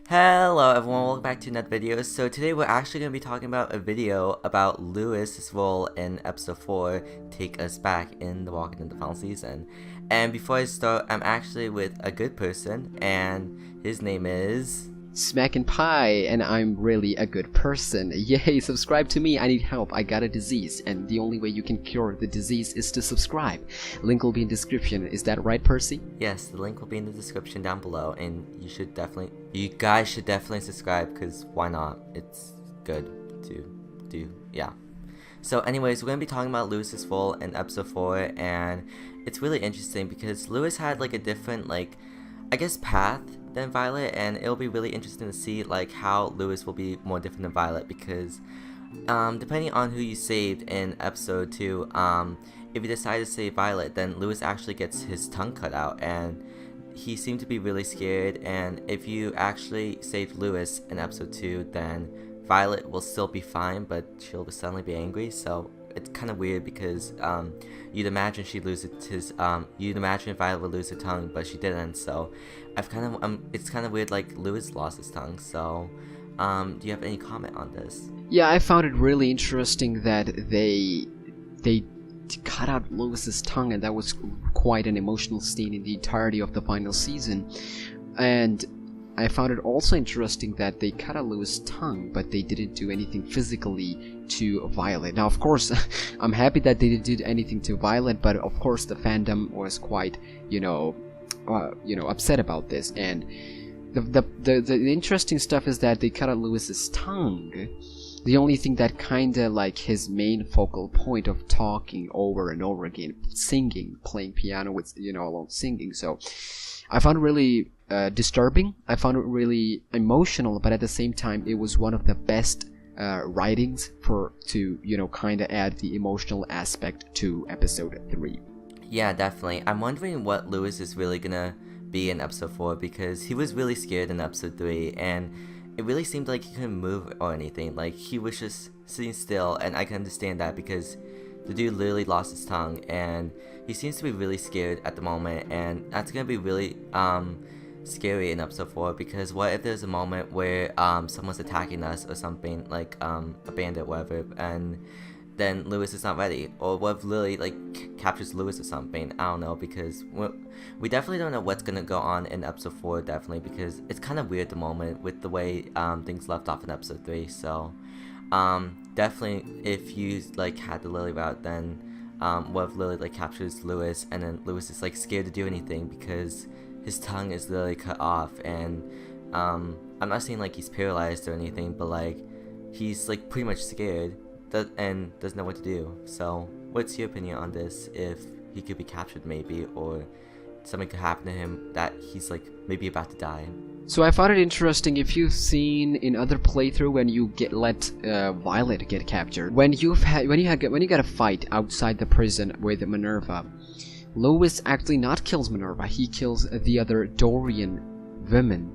Hello everyone, welcome back to another video. So today we're actually going to be talking about a video about Lewis's role in episode 4, Take Us Back in The Walking Dead the final season. And before I start, I'm actually with a good person, and his name is... SmackNPie, and I'm really a good person. Yay, subscribe to me, I need help, I got a disease, and the only way you can cure the disease is to subscribe. Link will be in description, is that right, Percy? Yes, the link will be in the description down below, and you guys should definitely subscribe, because why not? It's good to do, yeah. So anyways, we're going to be talking about Lewis's role in episode 4, and it's really interesting because Lewis had like a different, like, I guess path than Violet, and it'll be really interesting to see like how Lewis will be more different than Violet because depending on who you saved in episode 2, if you decide to save Violet, then Lewis actually gets his tongue cut out, and he seemed to be really scared. And if you actually saved Lewis in episode 2, then Violet will still be fine, but she'll suddenly be angry. So it's kind of weird because you'd imagine you'd imagine Violet would lose her tongue, but she didn't. So it's kind of weird, like Lewis lost his tongue. So do you have any comment on this? Yeah, I found it really interesting that they cut out Lewis's tongue, and that was quite an emotional scene in the entirety of the final season. And I found it also interesting that they cut out Lewis's tongue, but they didn't do anything physically to Violet. Now, of course, I'm happy that they didn't do anything to Violet, but of course the fandom was quite, upset about this. And the interesting stuff is that they cut out Lewis's tongue. The only thing that kinda like his main focal point of talking over and over again, singing, playing piano with alone singing. So I found it really disturbing. I found it really emotional, but at the same time, it was one of the best writings to kind of add the emotional aspect to episode 3. Yeah, definitely. I'm wondering what Lewis is really gonna be in episode 4 because he was really scared in episode 3, and it really seemed like he couldn't move or anything. Like he was just sitting still, and I can understand that because the dude literally lost his tongue, and he seems to be really scared at the moment, and that's gonna be really scary in episode 4 because what if there's a moment where someone's attacking us or something, like a bandit or whatever, and then Lewis is not ready, or what if Lily like captures Lewis or something? I don't know, because we definitely don't know what's gonna go on in episode 4, definitely, because it's kind of weird at the moment with the way things left off in episode 3. So definitely if you like had the Lily route, then what if Lily like captures Lewis, and then Lewis is like scared to do anything because his tongue is literally cut off, and I'm not saying like he's paralyzed or anything, but like he's like pretty much scared and doesn't know what to do. So what's your opinion on this? If he could be captured maybe, or something could happen to him that he's like maybe about to die. So I found it interesting, if you've seen in other playthrough when you let Violet get captured, when you got a fight outside the prison with Minerva, Lewis actually not kills Minerva, he kills the other Dorian women.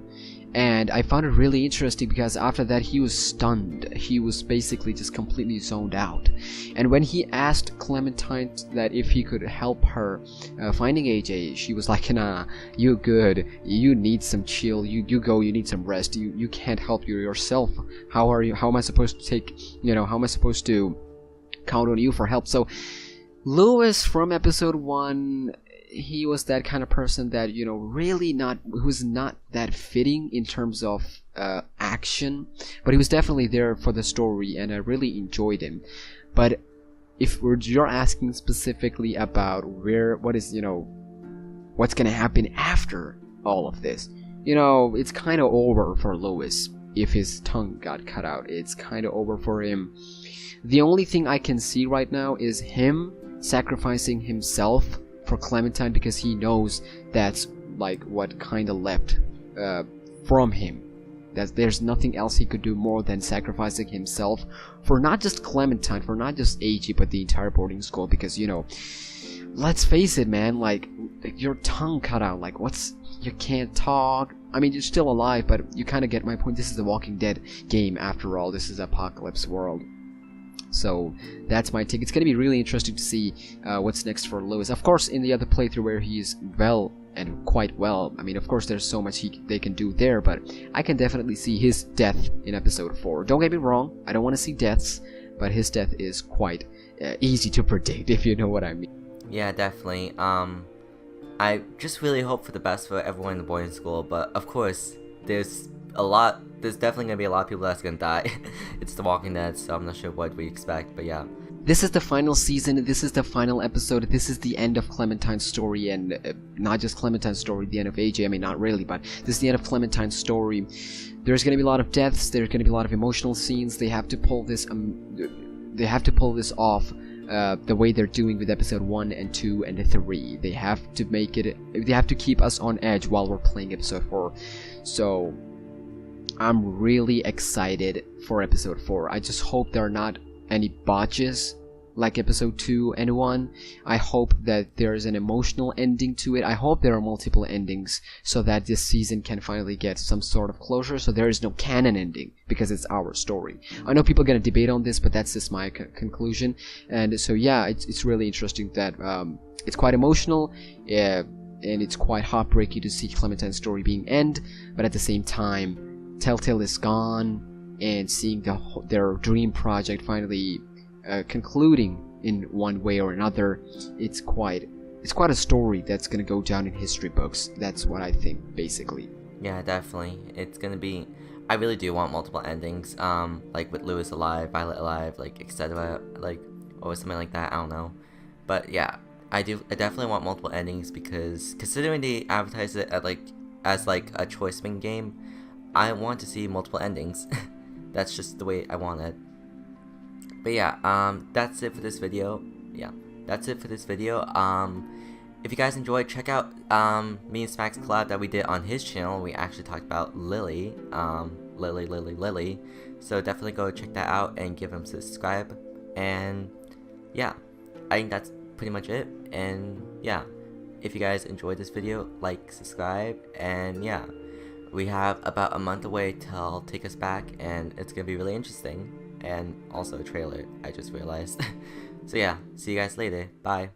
And I found it really interesting because after that he was stunned. He was basically just completely zoned out. And when he asked Clementine that if he could help her finding AJ, she was like, nah, you good. You need some chill. You go, you need some rest. You can't help yourself. How am I supposed to how am I supposed to count on you for help? So Lewis from episode 1, he was that kind of person that really who's not that fitting in terms of action, but he was definitely there for the story, and I really enjoyed him. But if you're asking specifically about what's gonna happen after all of this, it's kind of over for Lewis. If his tongue got cut out, it's kind of over for him. The only thing I can see right now is him sacrificing himself for Clementine, because he knows that's like what kind of left from him. That there's nothing else he could do more than sacrificing himself for not just Clementine, for not just AG, but the entire boarding school. Because let's face it, man, like your tongue cut out, like you can't talk. I mean, you're still alive, but you kind of get my point. This is a Walking Dead game after all. This is Apocalypse World. So that's my take. It's going to be really interesting to see what's next for Lewis. Of course, in the other playthrough where he's well and quite well. I mean, of course, there's so much they can do there, but I can definitely see his death in episode 4. Don't get me wrong, I don't want to see deaths, but his death is quite easy to predict, if you know what I mean. Yeah, definitely. I just really hope for the best for everyone in the boarding school, but of course, there's definitely gonna be a lot of people that's gonna die. It's The Walking Dead, so I'm not sure what we expect, but yeah. This is the final season, this is the final episode, this is the end of Clementine's story, and not just Clementine's story, the end of AJ, I mean, not really, but this is the end of Clementine's story. There's gonna be a lot of deaths, there's gonna be a lot of emotional scenes, they have to pull this off the way they're doing with episode 1 and 2 and 3. They have to keep us on edge while we're playing episode 4. So I'm really excited for episode 4. I just hope there are not any botches like episode 2 and 1. I hope that there's an emotional ending to it. I hope there are multiple endings so that this season can finally get some sort of closure, so there is no canon ending because it's our story. I know people are going to debate on this, but that's just my conclusion. And so yeah, it's really interesting that it's quite emotional, and it's quite heartbreaking to see Clementine's story being end, but at the same time Telltale is gone, and seeing their dream project finally concluding in one way or another, it's quite a story that's gonna go down in history books. That's what I think, basically. Yeah, definitely. It's gonna be. I really do want multiple endings. Like with Lewis alive, Violet alive, like etc. Like or something like that. I don't know. But yeah, I definitely want multiple endings because considering they advertise it as a choice spin game, I want to see multiple endings. That's just the way I want it. But yeah, that's it for this video. Yeah, that's it for this video. If you guys enjoyed, check out me and Smack's collab that we did on his channel. We actually talked about Lily, Lily. So definitely go check that out and give him a subscribe. And yeah, I think that's pretty much it. And yeah, if you guys enjoyed this video, like, subscribe, and yeah, we have about a month away till Take Us Back, and it's gonna be really interesting. And also a trailer, I just realized. So yeah, see you guys later. Bye.